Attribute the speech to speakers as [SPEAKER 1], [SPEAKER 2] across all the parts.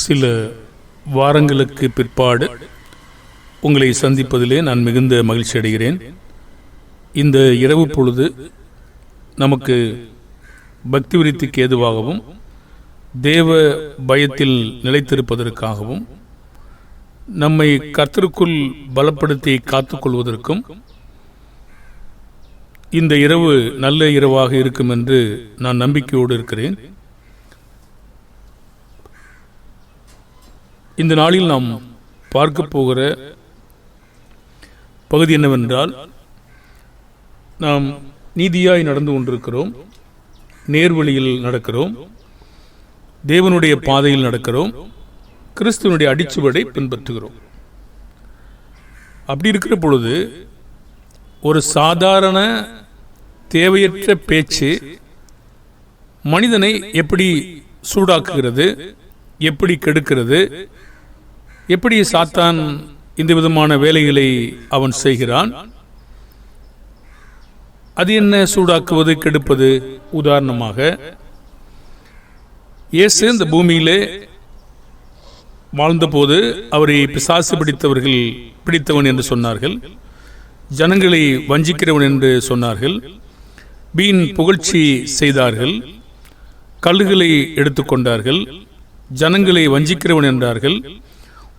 [SPEAKER 1] சில வாரங்களுக்கு பிற்பாடு உங்களை சந்திப்பதிலே நான் மிகுந்த மகிழ்ச்சி அடைகிறேன். இந்த இரவு பொழுது நமக்கு பக்தி விருத்திக்கு ஏதுவாகவும் தேவ பயத்தில் நிலைத்திருப்பதற்காகவும் நம்மை கர்த்தருக்குள் பலப்படுத்தி காத்துக்கொள்வதற்கும் இந்த இரவு நல்ல இரவாக இருக்கும் என்று நான் நம்பிக்கையோடு இருக்கிறேன். இந்த நாளில் நாம் பார்க்க போகிற பகுதி என்னவென்றால், நாம் நீதியாய் நடந்து கொண்டிருக்கிறோம், நேர்வழியில் நடக்கிறோம், தேவனுடைய பாதையில் நடக்கிறோம், கிறிஸ்துவனுடைய அடிச்சுவடை பின்பற்றுகிறோம். அப்படி இருக்கிற பொழுது ஒரு சாதாரண தேவையற்ற பேச்சு மனிதனை எப்படி சூடாக்குகிறது, எப்படி கெடுக்கிறது, எப்படி சாத்தான் இந்த விதமான வேலைகளை அவன் செய்கிறான். அது என்ன சூடாக்குவது, கெடுப்பது? உதாரணமாக, இயேசு இந்த பூமியிலே வாழ்ந்தபோது அவரை பிசாசு பிடித்தவன் என்று சொன்னார்கள், ஜனங்களை வஞ்சிக்கிறவன் என்று சொன்னார்கள், வீண் புகழ்ச்சி செய்தார்கள், கல்லுகளை எடுத்துக்கொண்டார்கள், ஜனங்களை வஞ்சிக்கிறவன் என்றார்கள்,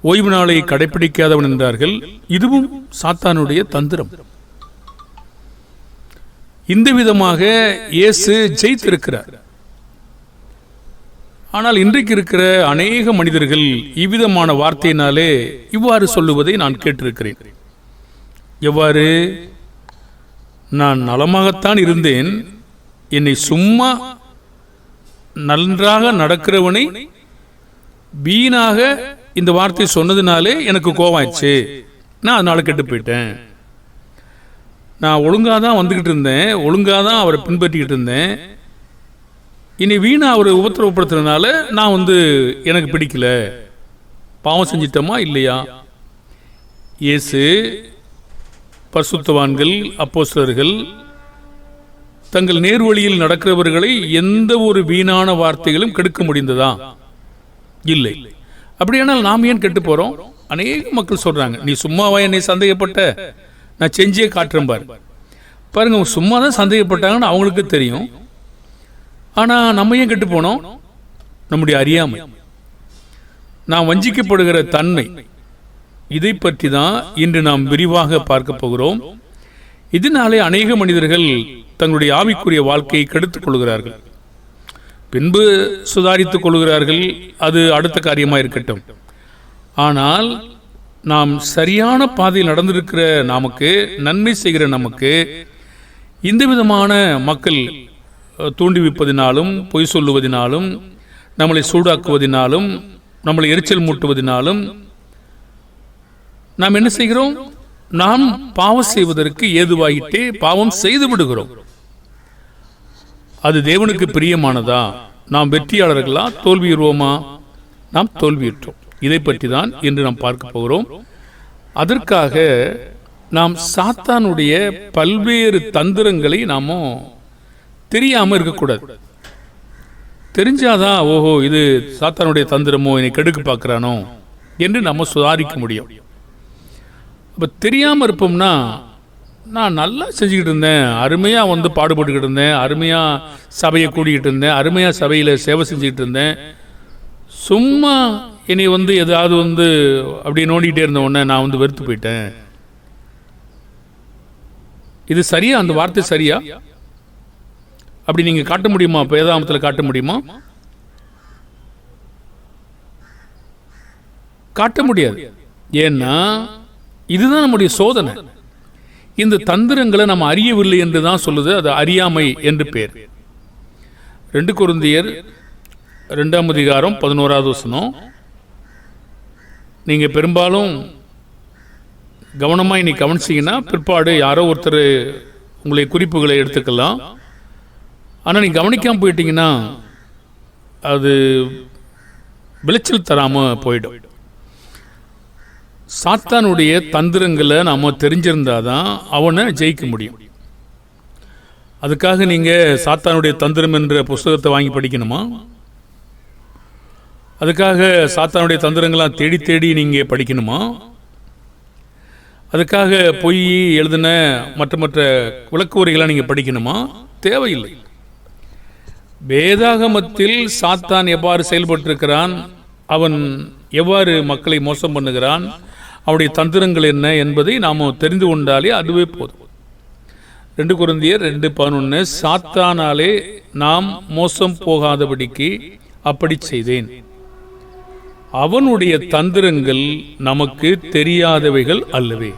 [SPEAKER 1] ஓய்வு நாளை கடைபிடிக்காதவன் என்றார்கள். இதுவும் சாத்தானுடைய தந்திரம். இந்த விதமாக இயேசு ஜெயித்திருக்கிறார். ஆனால் இன்றைக்கு இருக்கிற அநேக மனிதர்கள் இவ்விதமான வார்த்தையினாலே இவ்வாறு சொல்லுவதை நான் கேட்டிருக்கிறேன். எவ்வாறு? நான் நலமாகத்தான் இருந்தேன், என்னை சும்மா நன்றாக நடக்கிறவனை வீணாக இந்த வார்த்தை சொன்னதுனாலே எனக்கு கோபம் ஆயிடுச்சு, நான் அதனால கெட்டு போயிட்டேன். நான் ஒழுங்காக தான் வந்துக்கிட்டு இருந்தேன், ஒழுங்காக தான் அவரை பின்பற்றிக்கிட்டு இருந்தேன், இனி வீணா அவரை உபத்திரவப்படுத்துறதுனால நான் எனக்கு பிடிக்கல, பாவம் செஞ்சிட்டோமா இல்லையா? இயேசு, பரிசுத்தவான்கள், அப்போஸ்தலர்கள் தங்கள் நேர்வழியில் நடக்கிறவர்களை எந்த ஒரு வீணான வார்த்தைகளும் கெடுக்க முடிந்ததா? இல்லை. அப்படியானால் நாம் ஏன் கெட்டு போறோம்? அநேக மக்கள் சொல்றாங்க, நீ சும்மாவா என்னை சந்தேகப்பட்ட, நான் செஞ்சே காட்டுறேன் பாருங்க. சும்மா தான் சந்தேகப்பட்டாங்கன்னு அவங்களுக்கு தெரியும். ஆனா நம்ம ஏன் கெட்டு போனோம்? நம்முடைய அறியாமை, நாம் வஞ்சிக்கப்படுகிற தன்மை, இதை பற்றி தான் இன்று நாம் விரிவாக பார்க்க போகிறோம். இதனாலே அநேக மனிதர்கள் தங்களுடைய ஆவிக்குரிய வாழ்க்கையை கெடுத்துக் கொள்கிறார்கள், பின்பு சுதாரித்துக் கொள்கிறார்கள். அது அடுத்த காரியமாக இருக்கட்டும். ஆனால் நாம் சரியான பாதையில் நடந்திருக்கிற நமக்கு, நன்மை செய்கிற நமக்கு, இந்த விதமான மக்கள் தூண்டிவிப்பதினாலும், பொய் சொல்லுவதினாலும், நம்மளை சூடாக்குவதினாலும், நம்மளை எரிச்சல் மூட்டுவதினாலும் நாம் என்ன செய்கிறோம்? நாம் பாவம் செய்வதற்கு ஏதுவாகிட்டே பாவம் செய்து விடுகிறோம். அது தேவனுக்கு பிரியமானதா? நாம் வெற்றியாளர்களா, தோல்வியுறுவோமா? நாம் தோல்வியுற்றோம். இதை பற்றி தான் இன்று நாம் பார்க்க போகிறோம். அதற்காக நாம் சாத்தானுடைய பல்வேறு தந்திரங்களை நாம தெரியாம இருக்கக்கூடாது. தெரிஞ்சாதான், ஓஹோ இது சாத்தானுடைய தந்திரமோ, என்னை கெடுக்க பார்க்கிறானோ என்று நம்ம சுதாரிக்க முடியும். அப்ப தெரியாம இருப்போம்னா, நான் நல்லா செஞ்சுக்கிட்டு இருந்தேன், அருமையாக பாடுபட்டுக்கிட்டு இருந்தேன், அருமையாக சபையை கூடிக்கிட்டு இருந்தேன், அருமையாக சபையில் சேவை செஞ்சுக்கிட்டு இருந்தேன், சும்மா என்னை ஏதாவது அப்படி நோண்டிகிட்டே இருந்த உடனே நான் வெறுத்து போயிட்டேன். இது சரியா? அந்த வார்த்தை சரியா? அப்படி நீங்கள் காட்ட முடியுமா? வேதாகமத்தில் காட்ட முடியுமா? காட்ட முடியாது. ஏன்னா இதுதான் நம்முடைய சோதனை. இந்த தந்திரங்களை நம்ம அறியவில்லை என்று தான் சொல்லுது. அது அறியாமை என்று பேர். 2 கொரிந்தியர் 2ஆம் அதிகாரம் 11வது வசனம். நீங்க பெரும்பாலும் கவனமாக இன்னைக்கு கவனிச்சிங்கன்னா பிற்பாடு யாரோ ஒருத்தர் உங்களை குறிப்புகளை எடுத்துக்கலாம். ஆனால் நீங்க கவனிக்காமல் போயிட்டீங்கன்னா அது விளைச்சல் தராமல் போயிடும். சாத்தானுடைய தந்திரங்களை நாம தெரிஞ்சிருந்தாதான் அவனை ஜெயிக்க முடியும். அதுக்காக நீங்க சாத்தானுடைய தந்திரம் என்ற புஸ்தகத்தை வாங்கி படிக்கணுமா? அதுக்காக சாத்தானுடைய தந்திரங்களாம் தேடி தேடி நீங்கள் படிக்கணுமா? அதுக்காக பொய் எழுதின மற்ற மற்ற விளக்கு உரைகளாக நீங்கள் படிக்கணுமா? தேவையில்லை. வேதாகமத்தில் சாத்தான் எவ்வாறு செயல்பட்டிருக்கிறான், அவன் எவ்வாறு மக்களை மோசம் பண்ணுகிறான், அவனுடைய தந்திரங்கள் என்ன என்பதை நாம் தெரிந்து கொண்டாலே அதுவே போதும். 2 கொரிந்தியர் 2:11, சாத்தானாலே நாம் மோசம் போகாதபடிக்கு அப்படி செய்தேன், அவனுடைய தந்திரங்கள் நமக்கு தெரியாதவைகள் அல்லவே.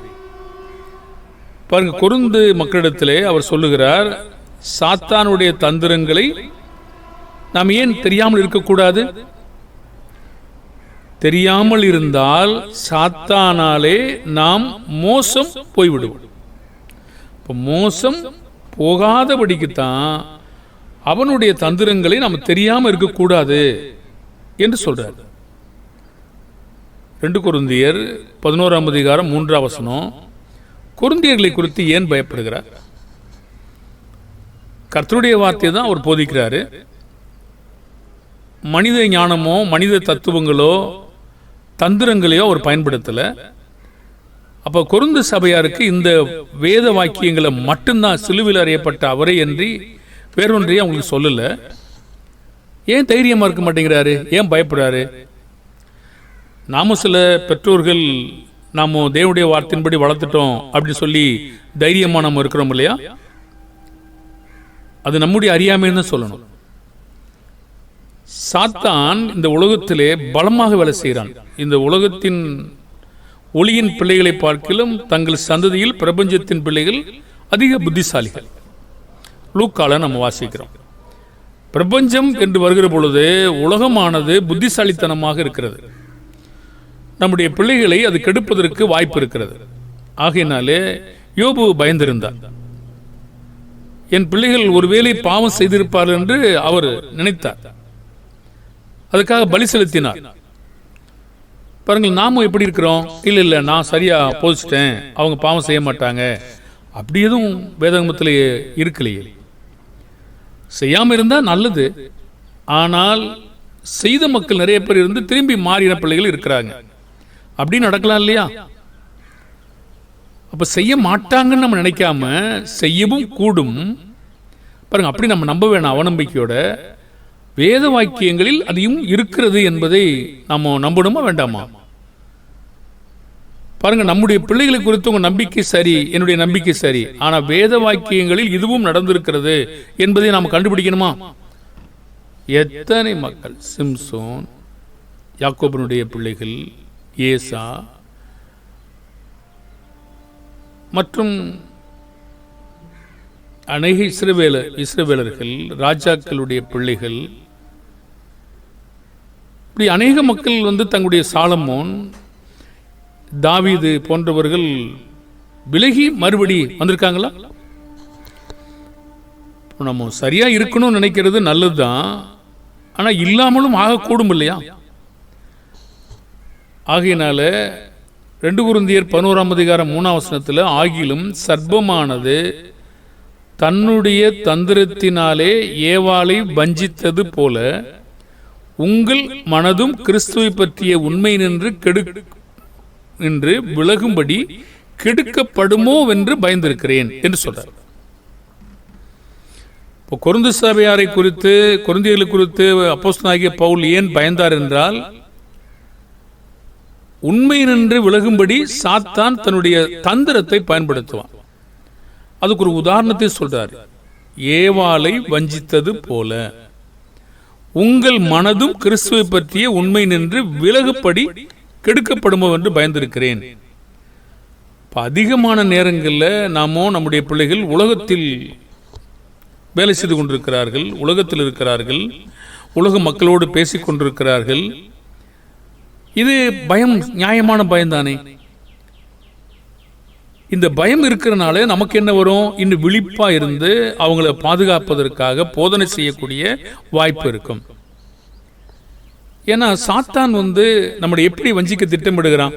[SPEAKER 1] பாருங்க, கொரிந்து மக்களிடத்திலே அவர் சொல்லுகிறார், சாத்தானுடைய தந்திரங்களை நாம் ஏன் தெரியாமல் இருக்கக்கூடாது? தெரியாமல் இருந்தால் சாத்தானாலே நாம் மோசம் போய்விடுவோம். இப்போ மோசம் போகாதபடிக்குத்தான் அவனுடைய தந்திரங்களை நாம் தெரியாமல் இருக்கக்கூடாது என்று சொல்றார். 2 கொரிந்தியர் 11:3 கொரிந்தியர்களை குறித்து ஏன் பயப்படுகிறார்? கர்த்தருடைய வார்த்தையை தான் அவர் போதிக்கிறாரு. மனித ஞானமோ மனித தத்துவங்களோ தந்திரங்களையோ அவர் பயன்படுத்தலை. அப்போ கொரிந்து சபையாருக்கு இந்த வேத வாக்கியங்களை மட்டும்தான் சிலுவையில் அறியப்பட்ட அவரே என்று வேறொன்றையும் அவங்களுக்கு சொல்லலை. ஏன் தைரியமாக இருக்க மாட்டேங்கிறாரு? ஏன் பயப்படுறாரு? நாம சில பெற்றோர்கள் நாம் தேவனுடைய வார்த்தையின்படி வளர்த்துட்டோம் அப்படின்னு சொல்லி தைரியமாக நம்ம இருக்கிறோம் இல்லையா? அது நம்முடைய அறியாமைன்னு சொல்லணும். சாத்தான் இந்த உலகத்திலே பலமாக வேலை செய்கிறான். இந்த உலகத்தின் ஒளியின் பிள்ளைகளை பார்க்கிலும் தங்கள் சந்ததியில் பிரபஞ்சத்தின் பிள்ளைகள் அதிக புத்திசாலிகள். லூக்கால நம்ம வாசிக்கிறோம். பிரபஞ்சம் என்று வருகிற பொழுது உலகமானது புத்திசாலித்தனமாக இருக்கிறது. நம்முடைய பிள்ளைகளை அது கெடுப்பதற்கு வாய்ப்பு இருக்கிறது. ஆகையினாலே யோபு பயந்திருந்தார். என் பிள்ளைகள் ஒருவேளை பாவம் செய்திருப்பார்கள் என்று அவர் நினைத்தார். அதுக்காக பலி செலுத்தினார். பாருங்கள், நாமும் எப்படி இருக்கிறோம்? இல்லை நான் சரியா போதிச்சிட்டேன், அவங்க பாவம் செய்ய மாட்டாங்க, அப்படி எதுவும் வேதாகமத்தில் இருக்கலையே. செய்யாமல் இருந்தால் நல்லது. ஆனால் செய்த மக்கள் நிறைய பேர் இருந்து திரும்பி மாறின பிள்ளைகள் இருக்கிறாங்க. அப்படி நடக்கலாம் இல்லையா? அப்ப செய்ய மாட்டாங்கன்னு நம்ம நினைக்காம செய்யவும் கூடும். பாருங்க, அப்படி நம்ம நம்ப வேணாம். அவநம்பிக்கையோட வேத வாக்கியங்களில் அதையும் இருக்கிறது என்பதை நம்ம நம்பணுமா வேண்டாமா? பாருங்க, நம்முடைய பிள்ளைகளை குறித்து உங்க நம்பிக்கை சரி, என்னுடைய நம்பிக்கை சரி, ஆனா வேத வாக்கியங்களில் இதுவும் நடந்திருக்கிறது என்பதை நாம் கண்டுபிடிக்கணுமா? எத்தனை மக்கள், சிம்சோன், யாக்கோபனுடைய பிள்ளைகள், ஏசா மற்றும் அநேக இஸ்ரவேலர்கள், ராஜாக்களுடைய பிள்ளைகள், இப்படி அநேக மக்கள் தங்களுடைய சாலமோன், தாவீது போன்றவர்கள் விலகி மறுபடி வந்திருக்காங்களா? நம்ம சரியா இருக்கணும்னு நினைக்கிறது நல்லதுதான், ஆனா இல்லாமலும் ஆகக்கூடும் இல்லையா? ஆகையினால 2 கொரிந்தியர் 11:3 ஆகிலும் சர்ப்பமானது தன்னுடைய தந்திரத்தினாலே ஏவாளை வஞ்சித்தது போல உங்கள் மனதும் கிறிஸ்துவை பற்றிய உண்மை நின்று விலகும்படி கெடுக்கப்படுமோ என்று பயந்திருக்கிறேன் என்று சொல்றார். இப்போ கொரிந்து சபையாரை குறித்து, கொரிந்தியர்களை குறித்து அப்போஸ்தலனாகிய பவுல் ஏன் பயந்தார் என்றால், உண்மை நின்று விலகும்படி சாத்தான் தன்னுடைய தந்திரத்தை பயன்படுத்துவான். அதுக்கு ஒரு உதாரணத்தை சொல்றார். ஏவாளை வஞ்சித்தது போல உங்கள் மனதும் கிறிஸ்துவை பற்றிய உண்மை நின்று விலகுப்படி கெடுக்கப்படுமோ என்று பயந்திருக்கிறேன். அதிகமான நேரங்களில் நாமோ நம்முடைய பிள்ளைகள் உலகத்தில் வேலை செய்து கொண்டிருக்கிறார்கள், உலகத்தில் இருக்கிறார்கள், உலக மக்களோடு பேசிக் கொண்டிருக்கிறார்கள். இது பயம், நியாயமான பயம்தானே. இந்த பயம் இருக்கிறனால நமக்கு என்ன வரும்? இன்னும் விழிப்பா இருந்து அவங்களை பாதுகாப்பதற்காக போதனை செய்யக்கூடிய வாய்ப்பு இருக்கும். ஏன்னா சாத்தான் நம்மளை எப்படி வஞ்சிக்க திட்டமிடுகிறான்?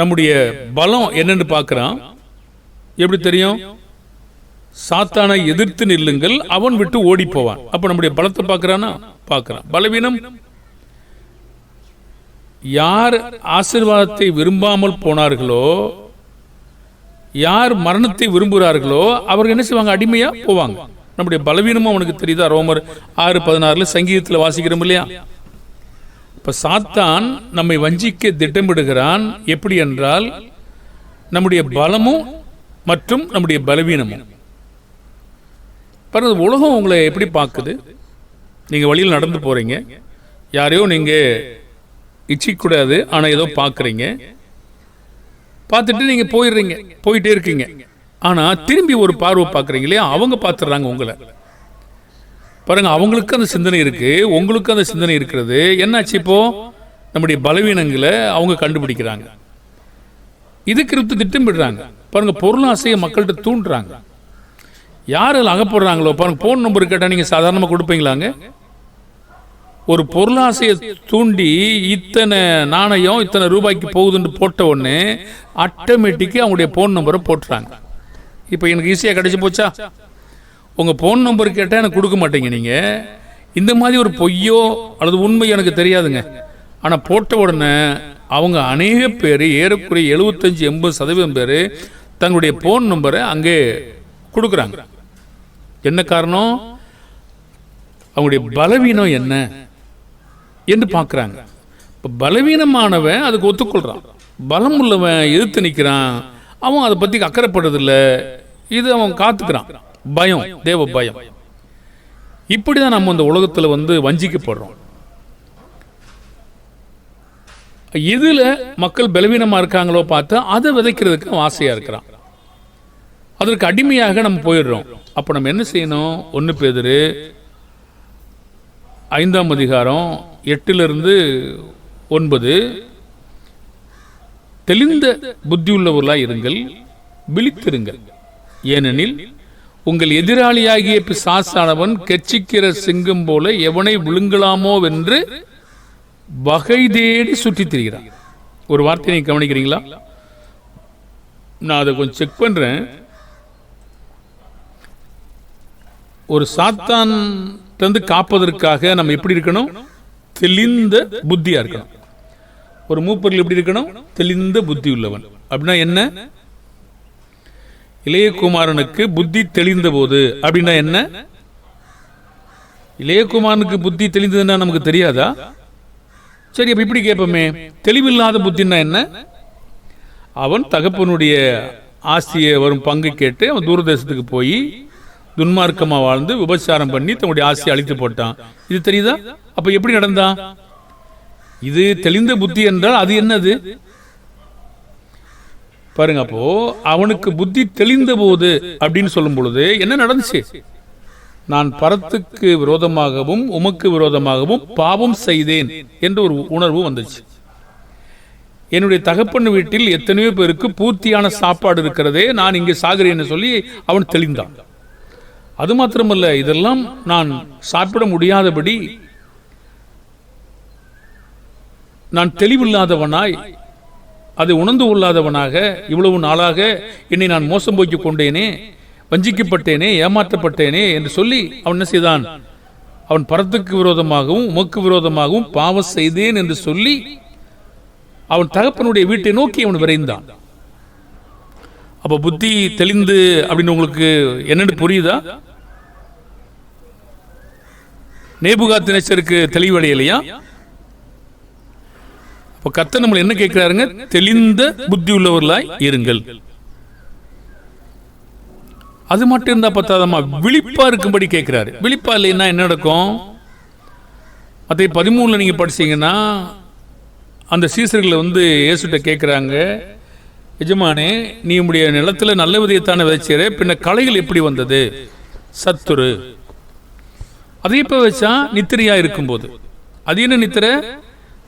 [SPEAKER 1] நம்முடைய பலம் என்னன்னு பார்க்கிறான். எப்படி தெரியும்? சாத்தானை எதிர்த்து நில்லுங்கள், அவன் விட்டு ஓடி போவான். அப்ப நம்முடைய பலத்தை பார்க்கிறானா? பார்க்கிறான். பலவீனம், யார் ஆசீர்வாதத்தை விரும்பாமல் போனார்களோ, யார் மரணத்தை விரும்புகிறார்களோ அவர்கள் என்ன செய்வாங்க? அடிமையா போவாங்க. நம்முடைய பலவீனமும் அவனுக்கு தெரியுதா? ரோமர் 6:16 சங்கீதத்தில் வாசிக்கிறோம் இல்லையா? இப்ப சாத்தான் நம்மை வஞ்சிக்க திட்டமிடுகிறான். எப்படி என்றால், நம்முடைய பலமும் மற்றும் நம்முடைய பலவீனமும். பாருங்க, உலகம் உங்களை எப்படி பார்க்குது? நீங்க வழியில் நடந்து போறீங்க, யாரையோ நீங்க இச்சிக்கூடாது, ஆனா ஏதோ பார்க்குறீங்க, பார்த்துட்டு நீங்க போயிட்டே இருக்கீங்க. ஆனா திரும்பி ஒரு பார்வை பார்க்குறீங்க இல்லையா? அவங்க பார்த்துடுறாங்க உங்களை. பாருங்க, அவங்களுக்கு அந்த சிந்தனை இருக்கு, உங்களுக்கு அந்த சிந்தனை இருக்கிறது. என்னாச்சு இப்போ? நம்முடைய பலவீனங்களை அவங்க கண்டுபிடிக்கிறாங்க. இதுக்கு இருத்து திட்டமிடுறாங்க. பாருங்க, பொருளாசையை மக்கள்கிட்ட தூண்டுறாங்க. யாரில் அகப்படுறாங்களோ பாருங்க, போன் நம்பர் கேட்டால் நீங்கள் சாதாரணமாக கொடுப்பீங்களாங்க? ஒரு பொருளாசையை தூண்டி இத்தனை நாணயம் இத்தனை ரூபாய்க்கு போகுதுன்னு போட்ட உடனே ஆட்டோமேட்டிக்காக அவங்களுடைய போன் நம்பரை போட்டுறாங்க. இப்போ எனக்கு ஈஸியாக கிடைச்சி போச்சா? உங்கள் போன் நம்பர் கேட்டால் எனக்கு கொடுக்க மாட்டீங்க நீங்கள். இந்த மாதிரி ஒரு பொய்யோ அல்லது உண்மை எனக்கு தெரியாதுங்க. ஆனால் போட்ட உடனே அவங்க அநேக பேர், ஏறக்குறைய 75-80% பேர் தங்களுடைய போன் நம்பரை அங்கே கொடுக்குறாங்க. என்ன காரணம்? அவங்களுடைய பலவீனம் என்ன என்று பார்க்குறாங்க. இப்போ பலவீனமானவன் அதுக்கு ஒத்துக்கொள்கிறான், பலம் உள்ளவன் எதிர்த்து நிற்கிறான், அவன் அதை பற்றி அக்கறைப்படுறதில்லை. இது அவன் காத்துக்கிறான். பயம், தேவ பயம். இப்படி தான் நம்ம இந்த உலகத்தில் வஞ்சிக்கப்படுறோம். எதில் மக்கள் பலவீனமாக இருக்காங்களோ பார்த்தா அதை விதைக்கிறதுக்கு அவன் ஆசையாக இருக்கிறான். அதற்கு அடிமையாக நம்ம போயிடுறோம். அப்போ நம்ம என்ன செய்யணும்? 1 பேதுரு 5:8-9 தெளிந்த புத்தியுள்ளவர்களாய் இருங்கள், விழித்திருங்கள். ஏனெனில் உங்கள் எதிராளியாகிய பிசாசானவன் கெர்ச்சிக்கிற சிங்கம் போல எவனை விழுங்கலாமோ என்று வகை தேடி சுற்றித் திரிகிறான். ஒரு வார்த்தையை நீங்க கவனிக்கிறீங்களா? நான் அதை கொஞ்சம் செக் பண்றேன். ஒரு சாத்தான் காப்பதற்காக நம்ம எப்படி இருக்கணும்? தெளிந்த புத்தியா இருக்கணும். ஒரு மூப்பர்கள் எப்படி இருக்கணும்? தெளிந்த புத்தி உள்ளவன். அப்படின்னா என்ன? இளையகுமாரனுக்கு புத்தி தெளிந்த போது அப்படின்னா என்ன? இளையகுமாரனுக்கு புத்தி தெளிந்ததுன்னா நமக்கு தெரியாதா? சரி, அப்ப இப்படி கேட்போமே, தெளிவில்லாத புத்தின்னா என்ன? அவன் தகப்பனுடைய ஆஸ்தியை வரும் பங்கு கேட்டு அவன் தூரதேசத்துக்கு போய் துன்மார்க்கமா வாழ்ந்து விபச்சாரம் பண்ணி தன்னுடைய ஆசையை அழித்து போட்டான். இது தெரியுதா? அப்ப எப்படி நடந்தா? இது தெளிந்த புத்தி என்றால் அது என்னது பாருங்க. அப்போ அவனுக்கு புத்தி தெளிந்த போது அப்படின்னு சொல்லும் பொழுது என்ன நடந்துச்சு? நான் பரத்துக்கு விரோதமாகவும் உமக்கு விரோதமாகவும் பாவம் செய்தேன் என்ற ஒரு உணர்வு வந்துச்சு. என்னுடைய தகப்பன் வீட்டில் எத்தனையோ பேருக்கு பூர்த்தியான சாப்பாடு இருக்கிறதே, நான் இங்கே சாகிறேன்னு சொல்லி அவன் தெளிந்தான். அது மாத்திரமல்ல, இதெல்லாம் நான் சாப்பிட முடியாதபடி நான் தெளிவில்லாதவனாய், அதை உணர்ந்து கொள்ளாதவனாக இவ்வளவு நாளாக என்னை நான் மோசம் போக்கி கொண்டேனே, வஞ்சிக்கப்பட்டேனே, ஏமாற்றப்பட்டேனே என்று சொல்லி அவன் என்ன செய்தான்? அவன் பரத்துக்கு விரோதமாகவும் உமக்கு விரோதமாகவும் பாவம் செய்தேன் என்று சொல்லி அவன் தகப்பனுடைய வீட்டை நோக்கி அவன் விரைந்தான். அப்ப புத்தி தெளிந்து அப்படின்னு உங்களுக்கு என்னன்னு புரியுதா? நேபுகாத்நேச்சருக்கு தெளிவடையலையா? அப்ப கர்த்தர் நம்மளை என்ன கேட்கிறாருங்க? தெளிந்த புத்தி உள்ளவர்களாய் இருங்கள். அது மட்டும் இருந்தா பத்தாதமா, விழிப்பா இருக்கும்படி கேட்கிறாரு. விழிப்பா இல்லைன்னா என்ன நடக்கும்? அதை 13 நீங்க படிச்சீங்கன்னா அந்த சீசர்களை இயேசுட்ட கேட்கிறாங்க, எஜமானே, நீ உடைய நிலத்துல நல்ல விதையத்தான விதைச்சேரே, பின்ன களைகள் எப்படி வந்தது? சத்துரு. அதை இப்ப வச்சா நித்திரையா இருக்கும் போது. அது என்ன நித்திரை?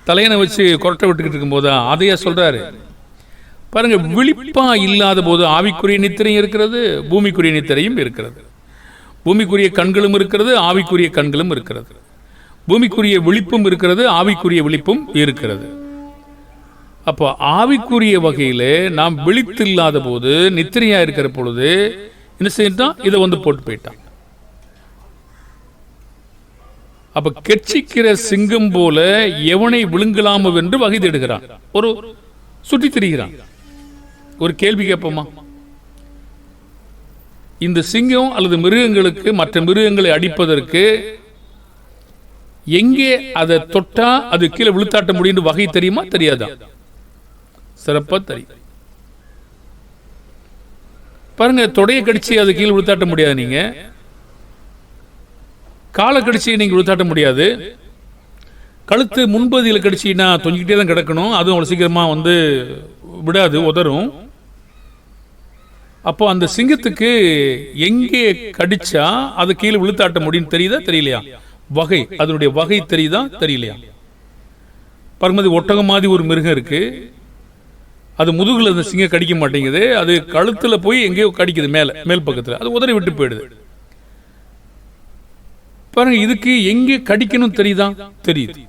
[SPEAKER 1] தலையனை வச்சு கொரட்டை விட்டுக்கிட்டு இருக்கும் போதா? அதையா சொல்றாரு? பாருங்க, விழிப்பா இல்லாத போது ஆவிக்குரிய நித்திரையும் இருக்கிறது, பூமிக்குரிய நித்திரையும் இருக்கிறது. பூமிக்குரிய கண்களும் இருக்கிறது, ஆவிக்குரிய கண்களும் இருக்கிறது. பூமிக்குரிய விழிப்பும் இருக்கிறது, ஆவிக்குரிய விழிப்பும் இருக்கிறது. அப்போ ஆவிக்குரிய வகையில நாம் விழித்து இல்லாத போது, நித்திரையா இருக்கிற பொழுது என்ன செய்யட்டான்? இதை போட்டு போயிட்டான். அப்ப கெர்ச்சிக்கிற சிங்கம் போல எவனை விழுங்கலாமோ என்று வகை தேடுகிறான். ஒரு சுற்றி திரிகிறான். ஒரு கேள்வி கேட்போமா? இந்த சிங்கம் அல்லது மிருகங்களுக்கு மற்ற மிருகங்களை அடிப்பதற்கு எங்கே அதை தொட்டா அது கீழே விழுத்தாட்ட முடியும் வகை தெரியுமா? தெரியாதா? சிறப்பா தெரியும். பாருங்க, தொடைய கடிச்சு அது கீழே விழுத்தாட்ட முடியாது. நீங்க காலை கடிச்சு நீங்க விழுத்தாட்ட முடியாது. கழுத்து முன்பதியில் கடிச்சின்னா தொங்கிக்கிட்டே தான் கிடக்கணும். அதுவும் அவ்வளவு சீக்கிரமா விடாது, உதரும். அப்போ அந்த சிங்கத்துக்கு எங்கே கடிச்சா அது கீழே விழுத்தாட்ட முடியும் தெரியுதா தெரியலையா? வகை, அதனுடைய வகை தெரியுதா தெரியலையா? பாருங்க, ஒட்டகம் மாதிரி ஒரு மிருகம் இருக்கு. அது முதுகுல அந்த சிங்கம் கடிக்க மாட்டேங்குது. அது கழுத்துல போய் எங்கேயோ கடிக்குது, மேல் பக்கத்துல. அது உதறி விட்டு போயிடுது. பாருங்க, இதுக்கு எங்கே கடிக்கணும் தெரியுதா? தெரியுது.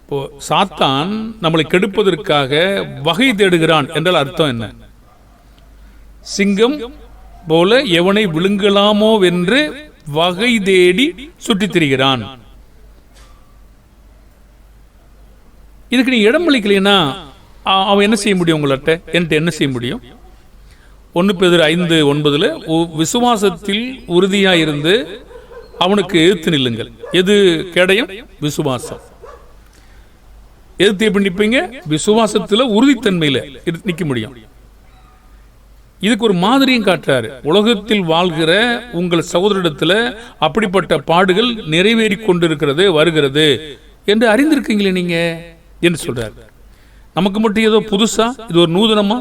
[SPEAKER 1] இப்போ சாத்தான் நம்மளை கெடுப்பதற்காக வகை தேடுகிறான் என்றால் அர்த்தம் என்ன? சிங்கம் போல எவனை விழுங்கலாமோ என்று வகை தேடி சுற்றித் திரிகிறான். இதுக்கு நீ இடம் அளிக்கலைன்னா அவன் என்ன செய்ய முடியும்? உங்கள்கிட்ட என்கிட்ட என்ன செய்ய முடியும்? 1 பேதுரு 5:9 விசுவாசத்தில் உறுதியா இருந்து அவனுக்கு எதிர்த்து நில்லுங்கள். எது கேடயம்? விசுவாசம். எதிர்த்து எப்படி நிற்பீங்க? விசுவாசத்துல உறுதித்தன்மையில நிற்க முடியும். இதுக்கு ஒரு மாதிரியும் காட்டுறாரு. உலகத்தில் வாழ்கிற உங்கள் சகோதரிடத்துல அப்படிப்பட்ட பாடுகள் நிறைவேறி கொண்டிருக்கிறது, வருகிறது என்று அறிந்திருக்கீங்களே நீங்க என்று சொல்றாரு. நமக்கு மட்டும் ஏதோ புதுசா, இது ஒரு நூதனமா?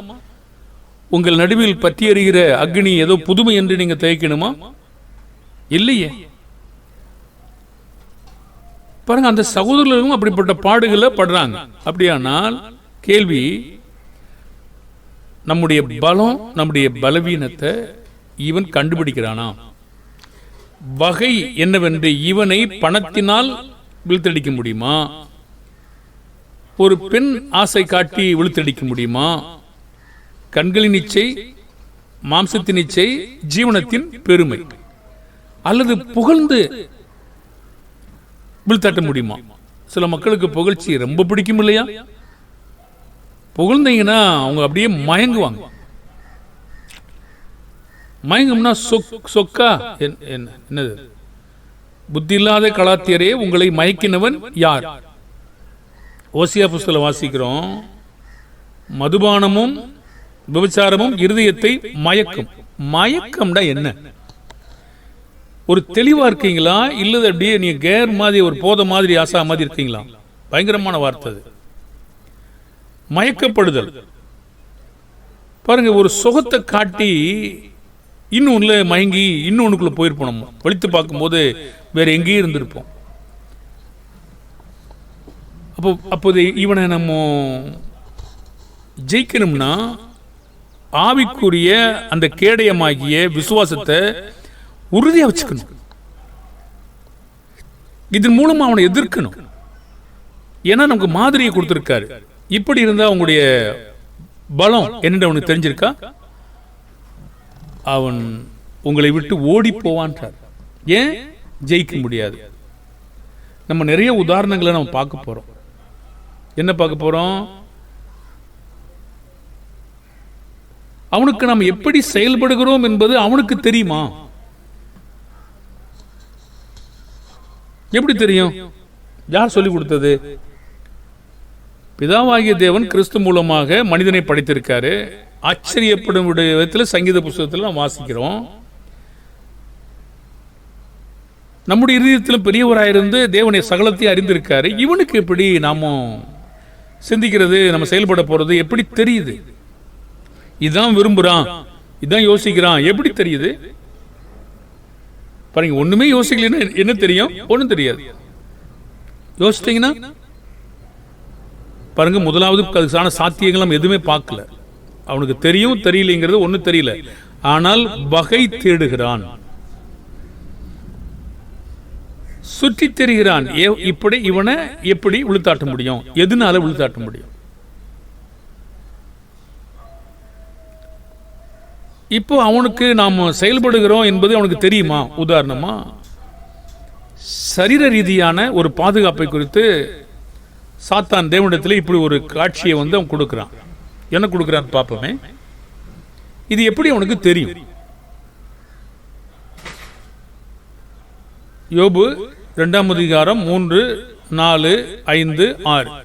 [SPEAKER 1] உங்கள் நடுவில் பற்றி எறிகிற அக்னி ஏதோ புதுமை என்று நீங்க தயக்கணுமா? இல்லையே. பாருங்க, அந்த சகோதரர்களும் அப்படிப்பட்ட பாடுகளை படுறாங்க. அப்படியானால் கேள்வி, நம்முடைய பலம், நம்முடைய பலவீனத்தை இவன் கண்டுபிடிக்கிறானா? வகை என்னவென்று இவனை பணத்தினால் விழுத்தடிக்க முடியுமா? ஒரு பெண் ஆசை காட்டி விழுத்தடிக்க முடியுமா? கண்களின் இச்சை, மாம்சத்தின் இச்சை, ஜீவனத்தின் பெருமை, அல்லது புகழ்ந்து விழுத்தாட்ட முடியுமா? சில மக்களுக்கு புகழ்ச்சி ரொம்ப பிடிக்கும் இல்லையா? புகழ்ந்தீங்கன்னா அவங்க அப்படியே மயங்குவாங்க. மயங்கும்னா சொக்கா என்னது? புத்தி இல்லாத கலாத்தியரே, உங்களை மயக்கினவன் யார்? ஓசியா புஸ்தகம் வாசிக்கிறோம். மதுபானமும் விபச்சாரமும் இருதயத்தை மயக்கும். மயக்கம்டா என்ன? ஒரு தெளிவா இருக்கீங்களா, இல்லது அப்படியே நீங்க கேர் மாதிரி ஒரு போத மாதிரி ஆசா மாதிரி இருக்கீங்களா? பயங்கரமான வார்த்தை அது. மயக்கப்படுதல். பாருங்க, ஒரு சுகத்தை காட்டி இன்னொன்னுல மயங்கி இன்னொன்னுக்குள்ள போயிருப்போம். நம்ம வலித்து பார்க்கும்போது வேற எங்கேயும் இருந்திருப்போம். அப்போது இவனை நம்ம ஜெயிக்கணும்னா ஆவிக்குரிய அந்த கேடயமாகிய விசுவாசத்தை உறுதியா வச்சுக்கணும். இதன் மூலமா அவனை எதிர்க்கணும். ஏன்னா நமக்கு மாதிரியை கொடுத்திருக்காரு. இப்படி இருந்தா அவங்களுடைய பலம் என்ன அவனுக்கு தெரிஞ்சிருக்கா? அவன் உங்களை விட்டு ஓடி போவான்றார். ஏன் ஜெயிக்க முடியாது? நம்ம நிறைய உதாரணங்களை நம்ம பார்க்க போறோம். என்ன பார்க்க போறோம்? அவனுக்கு நாம் எப்படி செயல்படுகிறோம் என்பது அவனுக்கு தெரியுமா? எப்படி தெரியும்? யார் சொல்லிக் கொடுத்தது? பிதாவாகிய தேவன் கிறிஸ்து மூலமாக மனிதனை படைத்திருக்காரு. ஆச்சரியப்படும் விதத்தில் சங்கீத புஸ்தகத்தில் நாம் வாசிக்கிறோம். நம்முடைய இதயத்திலும் பெரியவராயிருந்து தேவனை சகலத்தையும் அறிந்திருக்காரு. இவனுக்கு எப்படி நாம சிந்திக்கிறது, நம்ம செயல்பட போறது எப்படி தெரியுது? இதான் விரும்புறான், இதான் யோசிக்கிறான், எப்படி தெரியுது? பாருங்க, ஒண்ணுமே யோசிக்கலன்னா என்ன தெரியும்? ஒண்ணும் தெரியாது. யோசித்தீங்கன்னா பாருங்க, முதலாவது அதுக்கான சாத்தியங்கள் நம்ம எதுவுமே பார்க்கல. அவனுக்கு தெரியும் தெரியலைங்கிறது ஒன்றும் தெரியல. ஆனால் வகை தேடுகிறான், சுற்றி தெரிகிறான். இப்படி இவனை எப்படி விழுத்தாட்ட முடியும்? எதனால விழுத்தாட்ட முடியும்? இப்போ அவனுக்கு நாம் செயல்படுகிறோம் என்பது அவனுக்கு தெரியுமா? உதாரணமா, சரீர ரீதியான ஒரு பாதுகாப்பை குறித்து சாத்தான் தேவனிடத்தில் இப்படி ஒரு காட்சியை அவன் கொடுக்கிறான். என்ன கொடுக்கிறான்னு பார்ப்போமே. இது எப்படி அவனுக்கு தெரியும்? யோபு 2ஆம் அதிகாரம் 3, 4, 5, 6.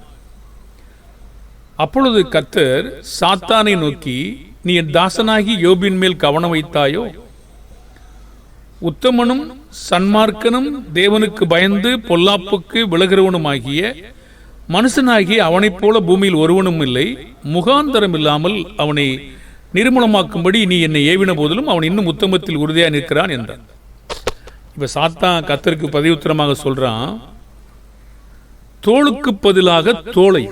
[SPEAKER 1] அப்பொழுது கர்த்தர் சாத்தானை நோக்கி, நீ என் தாசனாகி யோபின் மேல் கவனம் வைத்தாயோ? உத்தமனும் சன்மார்க்கனும் தேவனுக்கு பயந்து பொல்லாப்புக்கு விலகிறவனுமாகிய மனுஷனாகி அவனைப் போல பூமியில் ஒருவனும் இல்லை. முகாந்தரம் இல்லாமல் அவனை நிர்மூலமாக்கும்படி நீ என்னை ஏவின போதிலும் அவன் இன்னும் உத்தமத்தில் உறுதியாக நிற்கிறான் என்றான். இப்ப சாத்தான் கர்த்தருக்கு பதிவுத்தரமாக சொல்றான், தோளுக்கு பதிலாக தோளை.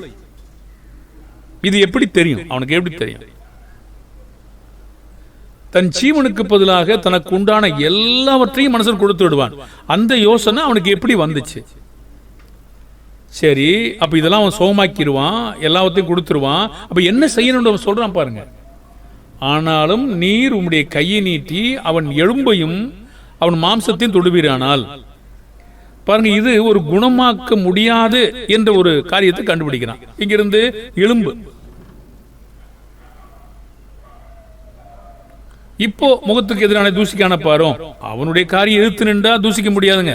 [SPEAKER 1] இது எப்படி தெரியும்? அவனுக்கு எப்படி தெரியும்? தன் ஜீவனுக்கு பதிலாக தனக்கு உண்டான எல்லாவற்றையும் மனுஷன் கொடுத்து விடுவான். அந்த யோசனை அவனுக்கு எப்படி வந்துச்சு? சரி, அப்ப இதெல்லாம் அவன் சோகமாக்கிடுவான், எல்லாவற்றையும் கொடுத்துருவான். அப்ப என்ன செய்யணும்னு அவன் சொல்றான் பாருங்க. ஆனாலும் நீர் உம்முடைய கையை நீட்டி அவன் எலும்பையும் அவன் மாம்சத்தையும் தொடுவீரானால். பாருங்க, இது ஒரு குணமாக்க முடியாது என்ற ஒரு காரியத்தை கண்டுபிடிக்கிறான். இங்கிருந்து எலும்பு. இப்போ முகத்துக்கு எதிரான தூசிக்கான பாரும். அவனுடைய காரியம் எதிர்த்து நின்றா தூசிக்க முடியாதுங்க.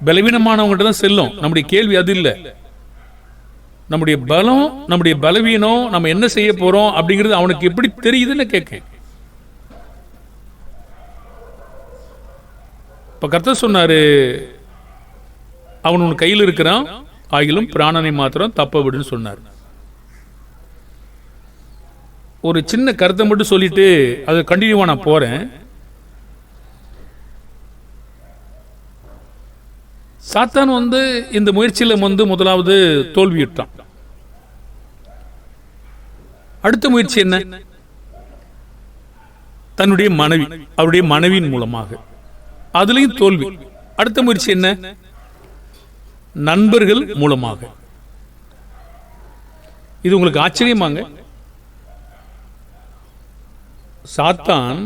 [SPEAKER 1] பலவீனமானவங்ககிட்ட தான் செல்லும். நம்முடைய கேள்வி அது இல்லை. நம்முடைய பலம், நம்முடைய பலவீனம், நம்ம என்ன செய்ய போறோம் அப்படிங்கிறது அவனுக்கு எப்படி தெரியுதுன்னு கேட்க. இப்ப கர்த்தர் சொன்னாரு, அவன் உன் கையில் இருக்கிறான், ஆகிலும் பிராணனை மாத்திரம் தப்ப விடுன்னு சொன்னார். ஒரு சின்ன கருத்தை மட்டும் சொல்லிட்டு அதை கண்டினியூவா நான் போறேன். சாத்தான் இந்த முயற்சியில முதலாவது தோல்வியுற்றான். அடுத்த முயற்சி என்ன? தன்னுடைய மனைவி, அவருடைய மனைவியின் மூலமாக, அதுலயும் தோல்வி. அடுத்த முயற்சி என்ன? நண்பர்கள் மூலமாக. இது உங்களுக்கு ஆச்சரியமாங்க? சாத்தான்,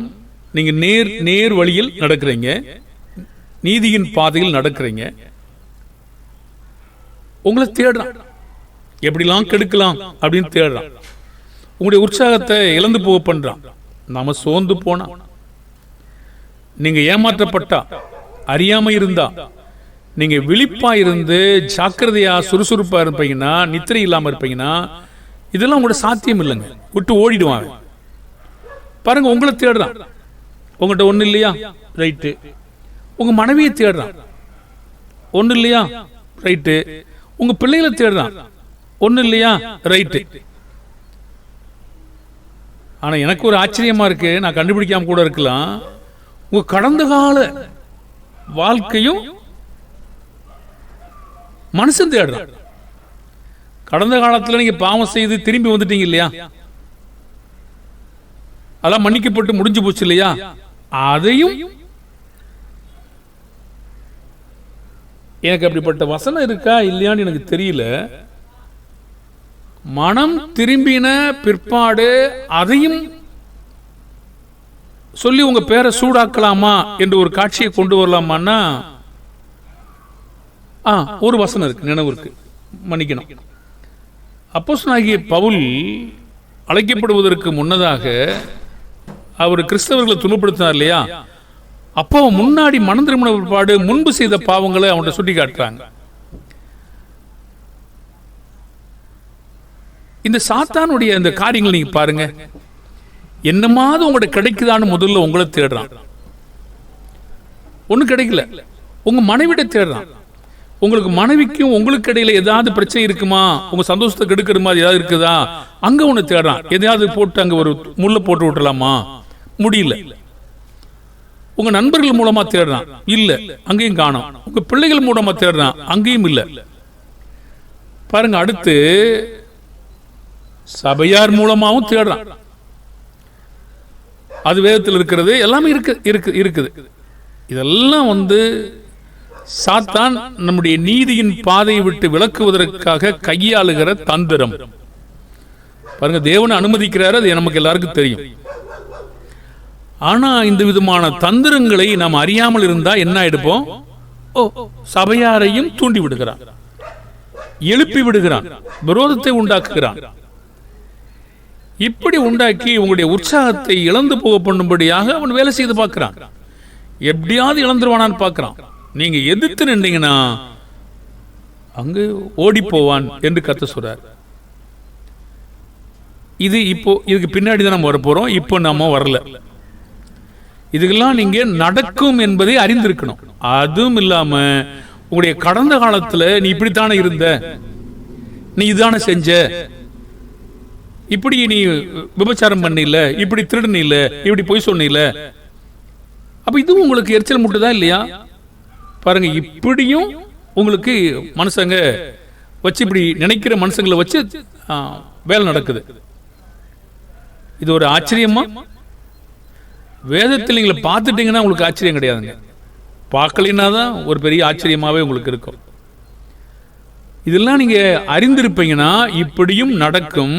[SPEAKER 1] நீங்க நேர் வழியில் நடக்கிறீங்க, நீதியின் பாதையில் நடக்கிறீங்க, உங்களை தேடுறான், எப்படிலாம் கெடுக்கலாம் அப்படின்னு தேடுறான். உங்களுடைய உற்சாகத்தை இழந்து போக பண்றான். நாம சோர்ந்து போனா, நீங்க ஏமாற்றப்பட்டா, அறியாம இருந்தா, நீங்க விழிப்பா இருந்து ஜாக்கிரதையா சுறுசுறுப்பா இருப்பீங்கன்னா, நித்திரை இல்லாம இருப்பீங்கன்னா, இதெல்லாம் உங்களோட சாத்தியம் இல்லைங்க. விட்டு ஓடிடுவாங்க. பாருங்க, உங்களை தேடுறான். உங்கள்கிட்ட ஒண்ணு இல்லையா? ரைட்டு. உங்க மனைவியை தேடுறான். ஒண்ணு இல்லையா? ரைட்டு. உங்க பிள்ளைகளை தேடுறான். ஒண்ணு இல்லையா? ரைட்டு. ஆனா எனக்கு ஒரு ஆச்சரியமா இருக்கு, நான் கண்டுபிடிக்காம கூட இருக்கலாம். உங்க கடந்த கால வாழ்க்கையும் மனுஷன் தேடுறான். கடந்த காலத்துல நீங்க பாவம் செய்து திரும்பி வந்துட்டீங்க இல்லையா? அதெல்லாம் மன்னிக்கப்பட்டு முடிஞ்சு போச்சு இல்லையா? அதையும் எனக்கு அப்படிப்பட்ட வசனம் இருக்கா இல்லையான்னு எனக்கு தெரியல. மனம் திரும்பின பிற்பாடு அதையும் சொல்லி உங்க பேரை சூடாக்கலாமா என்று ஒரு காட்சியை கொண்டு வரலாமான்னா ஒரு வசனம் இருக்கு, நினைவு இருக்கு, மன்னிக்கணும். அப்போஸ்தலனாகிய பவுல் அழைக்கப்படுவதற்கு முன்னதாக அவர் கிறிஸ்தவர்களை துன்பப்படுத்தினார் இல்லையா? அப்போ முன்னாடி மனம் திரும்பின பிற்பாடு முன்பு செய்த பாவங்களை அவன்கிட்ட சுட்டி காட்டுறாங்க. இந்த சாத்தானுடைய இந்த காரியங்கள் நீங்க பாருங்க, என்னமாவது உங்கள்கிட்ட கிடைக்குதான்னு முதல்ல உங்களை தேடுறான். ஒன்னும் கிடைக்கல, உங்க மனைவிட தேடுறான். உங்களுக்கு மனைவிக்கும் உங்களுக்கு இடையில ஏதாவது பிரச்சனை இருக்குமா, உங்க சந்தோஷத்தை கெடுக்கிற மாதிரி ஏதாவது இருக்குதா, அங்க ஒண்ணு தேடுறான். எதையாவது போட்டு அங்க ஒரு முள்ள போட்டு விட்டுலாமா, முடியல. உங்க நண்பர்கள் மூலமா தேடுறான், இல்ல, அங்கேயும் காணோம். உங்க பிள்ளைகள் மூலமா தேடுறான், அங்கேயும் இல்ல. பாருங்க, அடுத்து சபையார் மூலமாவும் தேடுறான். அது வேதத்தில் இருக்கிறது, எல்லாமே இருக்குது. இதெல்லாம் சாத்தான் நம்முடைய நீதியின் பாதையை விட்டு விலக்குவதற்காக கையாளுகிற தந்திரம். பாருங்க, தேவனை அனுமதிக்கிறாரு, அது நமக்கு எல்லாருக்கும் தெரியும். ஆனா இந்த விதமான தந்திரங்களை நாம் அறியாமல் இருந்தா என்ன ஆயிடுப்போம்? சபையாரையும் தூண்டி விடுகிறான், எழுப்பி விடுகிறான், விரோதத்தை உண்டாக்குகிறான். இப்படி உண்டாக்கி உங்களுடைய உற்சாகத்தை இழந்து போக பண்ணும்படியாக அவன் வேலை செய்து பார்க்கிறான். எப்படியாவது இழந்துருவானான்னு பார்க்கிறான். நீங்க எதிர்த்து நின்றீங்கன்னா அங்கு ஓடி போவான் என்று கர்த்தர் சொல்றார். இது இப்போ இதுக்கு பின்னாடி தான் நம்ம வரப்போறோம். இப்போ நம்ம வரல. இதுக்கெல்லாம் நீங்க நடக்கும் என்பதை அறிந்திருக்கணும். அதுவும் இல்லாம உங்களுடைய கடந்த காலத்துல நீ இப்படித்தானே இருந்த, நீ இதான செஞ்ச, இப்படி நீ விபச்சாரம் பண்ணில, இப்படி திருடனில்ல, இப்படி பொய் சொன்னில, அப்ப இதுவும் உங்களுக்கு எரிச்சல் முட்டுதா இல்லையா? பாருங்க, இப்படியும் உங்களுக்கு மனுஷங்க வச்சு, இப்படி நினைக்கிற மனுஷங்களை வச்சு வேலை நடக்குது. இது ஒரு ஆச்சரியமா? வேதத்தில் நீங்களை பார்த்துட்டீங்கன்னா உங்களுக்கு ஆச்சரியம் கிடையாதுங்க. பார்க்கலினா தான் ஒரு பெரிய ஆச்சரியமாவே உங்களுக்கு இருக்கும். இதெல்லாம் நீங்க அறிந்திருப்பீங்கன்னா இப்படியும் நடக்கும்,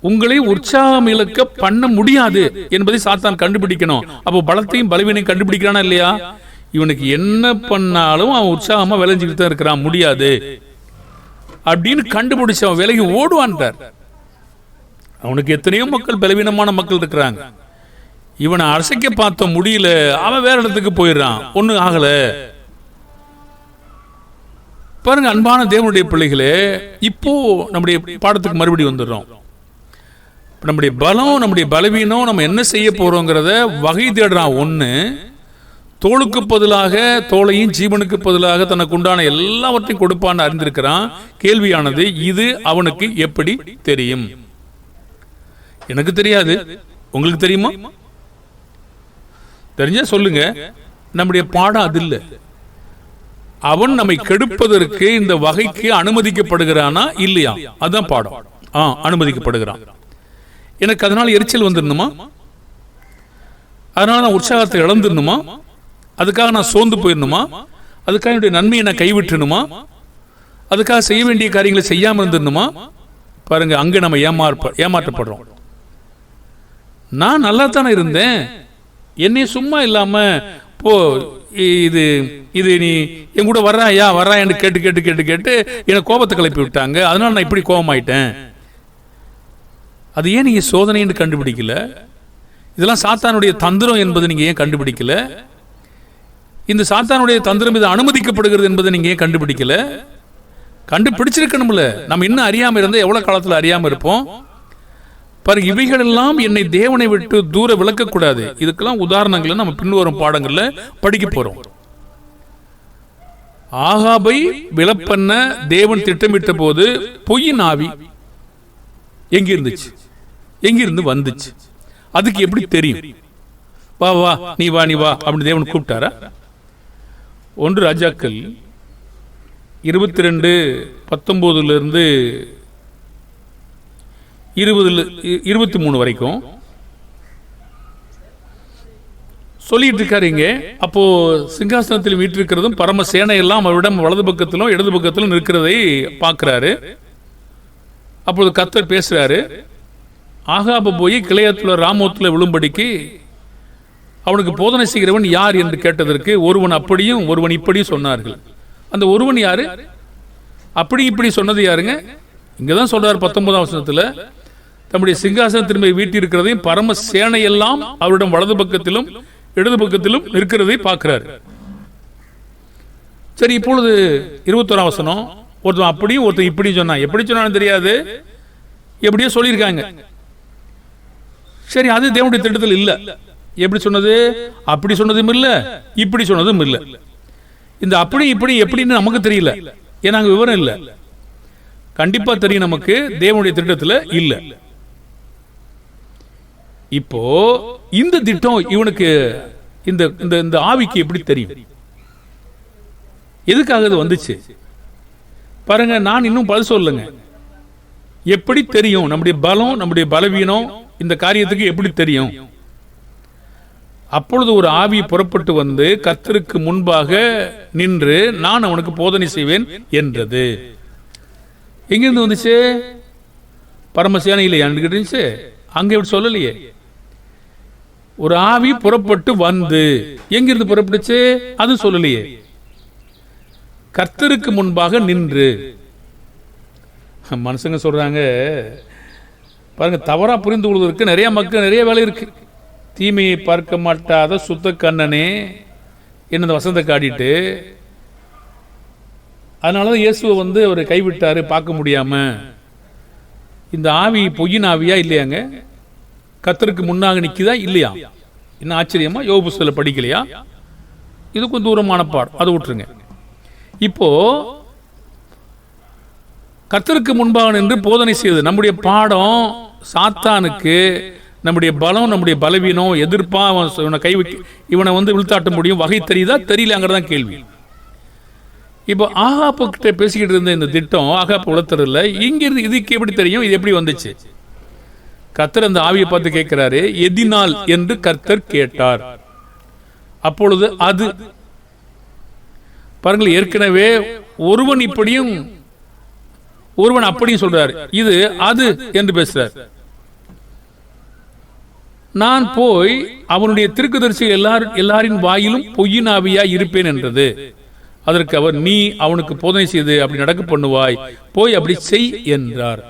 [SPEAKER 1] உங்களை உற்சாகம் இழக்க பண்ண முடியாது என்பதை சாத்தான் கண்டுபிடிக்கணும். அப்போ பலத்தையும் பலவீனையும் கண்டுபிடிக்கிறானா இல்லையா? இவனுக்கு என்ன பண்ணாலும் அவன் உற்சாகமா விளைஞ்சுக்கிட்டு தான் இருக்கிறான், முடியாது அப்படின்னு கண்டுபிடிச்சு அவன் விலகி ஓடுவான்ட்டார். அவனுக்கு எத்தனையோ மக்கள், பலவீனமான மக்கள் இருக்கிறாங்க. இவனை அசைக்க பார்த்த முடியல, அவன் வேற இடத்துக்கு போயிடுறான், ஒன்னும் ஆகல. பாருங்க அன்பான தேவனுடைய பிள்ளைகளே, இப்போ நம்முடைய பாடத்துக்கு மறுபடியும் வந்துடுறோம். நம்முடைய பலம், நம்முடைய பலவீனம், நம்ம என்ன செய்ய போறோங்கிறத வகை தேடுறான். ஒண்ணு, தோளுக்கு பதிலாக தோளையும் ஜீவனுக்கு பதிலாக தனக்கு உண்டான எல்லாவற்றையும் கொடுப்பான்னு அறிந்திருக்கிறான். கேள்வியானது, இது அவனுக்கு எப்படி தெரியும்? எனக்கு தெரியாது, உங்களுக்கு தெரியுமா? தெரிஞ்சா சொல்லுங்க. நம்முடைய பாடம் அது இல்லை. அவன் நம்மை கெடுப்பதற்கு இந்த வகைக்கு அனுமதிக்கப்படுகிறானா இல்லையா? அதுதான் பாடம். அனுமதிக்கப்படுகிறான். எனக்கு அதனால எரிச்சல் வந்துடணுமா? அதனால நான் உற்சாகத்தை இழந்துடணுமா? அதுக்காக நான் சோர்ந்து போயிடணுமா? அதுக்காக என்னுடைய நன்மையை நான் கைவிட்டணுமா? அதுக்காக செய்ய வேண்டிய காரியங்களை செய்யாம இருந்துடணுமா? பாருங்க, அங்க நம்ம ஏமாற்றப்படுறோம். நான் நல்லா தானே இருந்தேன், என்னை சும்மா இல்லாம போ, இது இது நீ என் கூட வர்றாயான்னு கேட்டு கேட்டு கேட்டு கேட்டு எனக்கு கோபத்தை கிளப்பி விட்டாங்க, அதனால நான் இப்படி கோபமாயிட்டேன். அது ஏன் நீங்க சோதனைன்னு கண்டுபிடிக்கல? இதெல்லாம் சாத்தானுடைய தந்திரம் என்பது நீங்க ஏன் கண்டுபிடிக்கல? இந்த சாத்தானுடைய தந்திரம் இது அனுமதிக்கப்படுகிறது என்பதை நீங்க ஏன் கண்டுபிடிக்கல? கண்டுபிடிச்சிருக்கணும்ல. நம்ம இன்னும் அறியாம இருந்தா எவ்வளவு காலத்துல அறியாம இருப்போம்? பாருங்க, இவைகள் எல்லாம் என்னை தேவனை விட்டு தூர விலக்கக்கூடாது. இதுக்கெல்லாம் உதாரணங்களை நம்ம பின்வரும் பாடங்கள்ல படிக்க போறோம். ஆகாபை விலப்பண்ண தேவன் திட்டமிட்ட போது பொய்யின் ஆவி எங்க இருந்துச்சு, எங்கிருந்து வந்துச்சு, அதுக்கு எப்படி தெரியும்? வா வா நீ வா நீ வா அப்படின்னு தேவன் கூப்பிட்டாரா? 1 ராஜாக்கள் 22:19 23 வரைக்கும் சொல்லிட்டு இருக்காருங்க. அப்போ சிங்காசனத்தில் வீற்றிருக்கிறதும் பரம சேனை எல்லாம் அவரிடம் வலது பக்கத்திலும் இடது பக்கத்திலும் இருக்கிறதை பார்க்கிறாரு. அப்போது கர்த்தர் பேசுறாரு. ஆகாப போய் கிளையத்துல ராமோத்துல விழும்படிக்கு அவனுக்கு போதனை செய்கிறவன் யார் என்று கேட்டதற்கு ஒருவன் அப்படியும் ஒருவன் இப்படியும் சொன்னார்கள். அந்த ஒருவன் யாரு? அப்படி இப்படி சொன்னது யாருங்க? இங்கதான் சொல்றாரு 19ஆம் வசனத்துல, தம்முடைய சிங்காசனத்தின் மேல் வீட்டிருக்கிறதையும் பரம சேனை எல்லாம் அவரிடம் வலது பக்கத்திலும் இடது பக்கத்திலும் இருக்கிறதை பார்க்கிறார். சரி, இப்பொழுது 21ஆம் வசனம், ஒருத்தன் அப்படியும் ஒருத்தன் இப்படி சொன்னான். எப்படி சொன்னான்னு தெரியாது, எப்படியோ சொல்லியிருக்காங்க. சரி, அது தேவனுடைய திட்டத்தில் இல்ல. எப்படி சொன்னது? அப்படி சொன்னதும் இல்ல, இப்படி சொன்னதும் இல்ல. இந்த அப்படி இப்படி எப்படின்னு நமக்கு தெரியல, ஏன்னா அங்க விவரம் இல்ல. கண்டிப்பா தெரியும் நமக்கு, தேவனுடைய திட்டத்துல இல்ல. இப்போ இந்த திட்டம் இவனுக்கு, இந்த இந்த ஆவிக்கு எப்படி தெரியும்? எதுக்காக இது வந்துச்சு? பாருங்க, நான் இன்னும் பதில் சொல்லுங்க. எப்படி தெரியும்? நம்முடைய பலம், நம்முடைய பலவீனம் இந்த காரியத்துக்கு எப்படி தெரியும்? அப்பொழுது ஒரு ஆவி புறப்பட்டு வந்து கர்த்தருக்கு முன்பாக நின்று நான் அவனுக்கு போதனை செய்வேன் என்றது. எங்கிருந்து வந்துச்சு? பரமசேனையில இருந்துச்சு. அங்க எப்படி சொல்லலையே. ஒரு ஆவி புறப்பட்டு வந்து எங்கிருந்து புறப்பட்டுச்சு அது சொல்லலையே. கர்த்தருக்கு முன்பாக நின்று. மனுஷங்க சொல்றாங்க பாருங்க, தவறா புரிந்து கொள்வதற்கு நிறைய மக்கள் நிறைய வேலை இருக்கு. தீமையை பார்க்க மாட்டாத சுத்த கண்ணனே என்ன வசந்த காட்டிட்டு, அதனாலதான் இயேசுவை அவர் கைவிட்டாரு பார்க்க முடியாம. இந்த ஆவி பொய்யின் ஆவியா இல்லையாங்க? கர்த்தருக்கு முன்னாக நிக்குதா இல்லையா? என்ன ஆச்சரியமா? யோபு புஸ்தகத்துல படிக்கலையா? இதுக்கும் தூரமான பாடம், அதை விட்டுருங்க. இப்போ கர்த்தருக்கு முன்பாக நின்று போதனை செய்வது நம்முடைய பாடம். சாத்தானுக்கு நம்முடைய பலம், நம்முடைய பலவீனம், எதிர்ப்பா இவனை இவனை விழுத்தாட்ட முடியும் வகை தெரியுதா தெரியலங்கிறதான் கேள்வி. இப்போ ஆகாப்பு கிட்ட பேசிக்கிட்டு இருந்த இந்த திட்டம் ஆகாப்பு உளத்தரில்ல. இங்கிருந்து இதுக்கு எப்படி தெரியும்? இது எப்படி வந்துச்சு? கர்த்தர் அந்த ஆவியை பார்த்து கேட்கிறாரு, எதினால் என்று கர்த்தர் கேட்டார். அப்பொழுது அது பாருங்கள், ஏற்கனவே ஒருவன் இப்படியும் ஒருவன் அப்படியும் சொல்றாரு, இது அது என்று பேசுறார். நான் போய் அவனுடைய தீர்க்கதரிசி எல்லாரின் வாயிலும் பொய்யின் ஆவியா இருப்பேன் என்றது. அதற்கு அவர், நீ அவனுக்கு போதனை செய்து அப்படி நடக்க பண்ணுவாய், போய் அப்படி செய் என்றார்.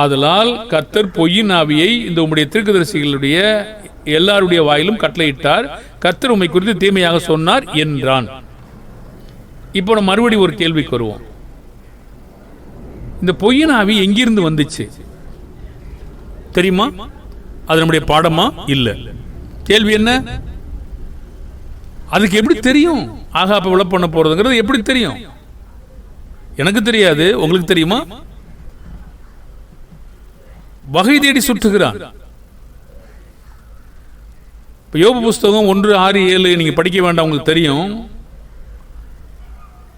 [SPEAKER 1] ஆதலால் கர்த்தர் பொய்யின் ஆவியை இந்த உம்முடைய தீர்க்கதரிசிகளுடைய எல்லாருடைய வாயிலும் கட்டளையிட்டார். கர்த்தர் உம்மை குறித்து தீமையாக சொன்னார் என்றான். இப்போ நம்ம மறுபடியும் ஒரு கேள்விக்கு வருவோம். இந்த பொய்யின் ஆவி எங்கிருந்து வந்துச்சு தெரியுமா? அது நம்முடைய பாடமா? இல்ல. கேள்வி என்ன? அதுக்கு எப்படி தெரியும் ஆகாப்பை விளை பண்ண போறதுங்கிறது? எப்படி தெரியும்? எனக்கு தெரியாது, உங்களுக்கு தெரியுமா? வகை தேடி சுற்றுகிறான். யோபு புஸ்தகம் 1:6-7 நீங்க படிக்க வேண்டாம், உங்களுக்கு தெரியும்.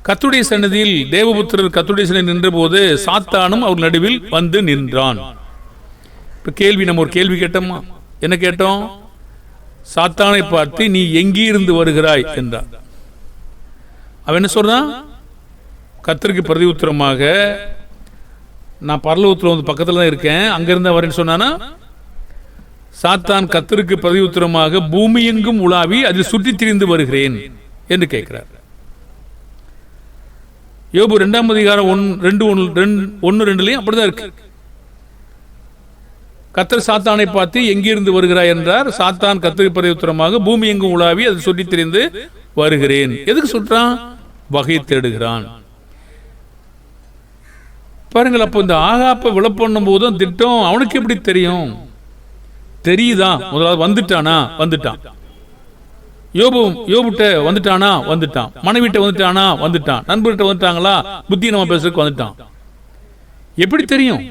[SPEAKER 1] கர்த்தருடைய சன்னதியில் தேவபுத்திரர் கர்த்தருடைய சன்னதியில் நின்ற போது சாத்தானும் அவர் நடுவில் வந்து நின்றான். இப்ப கேள்வி, நம்ம ஒரு கேள்வி கேட்டோமா? என்ன கேட்டோம்? சாத்தானை பார்த்து நீ எங்கிருந்து வருகிறாய் என்றார். அவன் என்ன சொல்றான்? கர்த்தருக்கு பிரதி உத்தரமாக, நான் பரலோகத்தில் பக்கத்துல தான் இருக்கேன், அங்கிருந்து வரேன்னு சொன்னானா? சாத்தான் கர்த்தருக்கு பிரதி உத்தரமாக, பூமி எங்கும் உலாவி அதில் சுற்றி திரிந்து வருகிறேன் என்று கேட்கிறார். யோபு 2ஆம் அதிகாரம் 1:2 அப்படிதான் இருக்கு. கர்த்தர் சாத்தானை பார்த்து எங்கிருந்து வருகிறாய் என்றார். சாத்தான் கர்த்தருக்கு பிரதி உத்தரமாக, பூமி எங்கும் உலாவி அதில் சுற்றி திரிந்து வருகிறேன். எதுக்கு சொல்றான்? வகை தேடுகிறான். பாருங்கள், அப்போ இந்த ஆகாப்பை விளை பண்ணும் போதும் திட்டம் அவனுக்கு எப்படி தெரியும்? தெரியுதா? முதலாவது வந்துட்டானா? வந்துட்டான். யோபுட்ட வந்துட்டானா? வந்துட்டான். மனைவிட்ட வந்துட்டானா? வந்துட்டான். நண்பர்கிட்ட வந்துட்டாங்களா? புத்தி நம்ம பேசுறதுக்கு வந்துட்டான். எப்படி தெரியும்?